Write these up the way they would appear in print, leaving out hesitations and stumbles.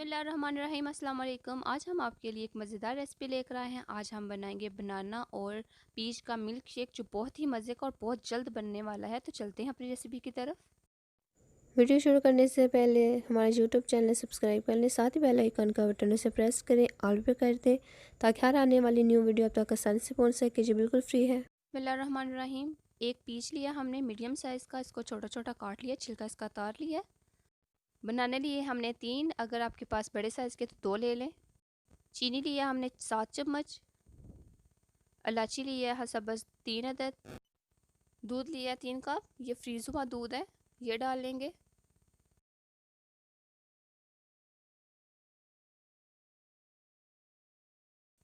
बिस्मिल्लाहिर्रहमानिर्रहीम अस्सलाम वालेकुम। आज हम आपके लिए एक मज़ेदार रेसिपी लेकर आए हैं। आज हम बनाएंगे बनाना और पीच का मिल्क शेक, जो बहुत ही मज़े का और बहुत जल्द बनने वाला है। तो चलते हैं अपनी रेसिपी की तरफ। वीडियो शुरू करने से पहले हमारे यूट्यूब चैनल सब्सक्राइब कर लें, साथ ही बेल आइकन का बटन उसे प्रेस करें, ऑल पे कर दें ताकि हर आने वाली न्यू वीडियो आप तक आसानी से पहुंच सके। जो बिल्कुल फ्री है। बिस्मिल्लाहिर्रहमानिर्रहीम। एक पीच लिया हमने मीडियम साइज़ का, इसको छोटा छोटा काट लिया, छिलका इसका उतार लिया। बनाने लिए हमने 3, अगर आपके पास बड़े साइज़ के तो 2 ले लें। चीनी लिया हमने 7 चम्मच। इलायची लिया है सब्ज़ 3 अदद। दूध लिया 3 कप, ये फ्रीज़ हुआ दूध है, ये डाल लेंगे।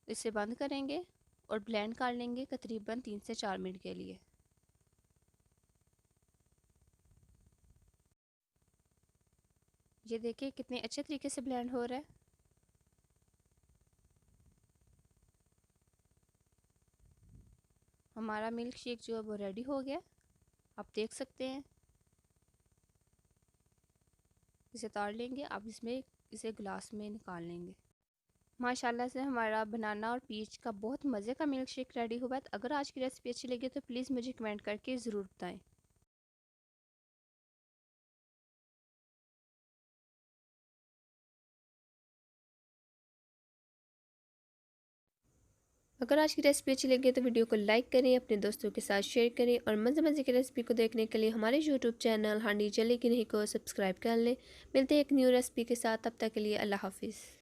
इसे बंद करेंगे और ब्लेंड कर लेंगे तकरीबन 3 से 4 मिनट के लिए। ये देखिए कितने अच्छे तरीके से ब्लेंड हो रहा है। हमारा मिल्क शेक जो है वो रेडी हो गया, आप देख सकते हैं। इसे तार लेंगे, अब इसमें इसे गिलास में निकाल लेंगे। माशाल्लाह से हमारा बनाना और पीच का बहुत मज़े का मिल्क शेक रेडी हुआ है। अगर आज की रेसिपी अच्छी लगी तो प्लीज़ मुझे कमेंट करके ज़रूर बताएं। अगर आज की रेसिपी अच्छी लगी तो वीडियो को लाइक करें, अपने दोस्तों के साथ शेयर करें और मज़े मज़े की रेसिपी को देखने के लिए हमारे यूट्यूब चैनल हांडी चले कि नहीं को सब्सक्राइब कर लें। मिलते हैं एक न्यू रेसिपी के साथ, तब तक के लिए अल्लाह हाफिज़।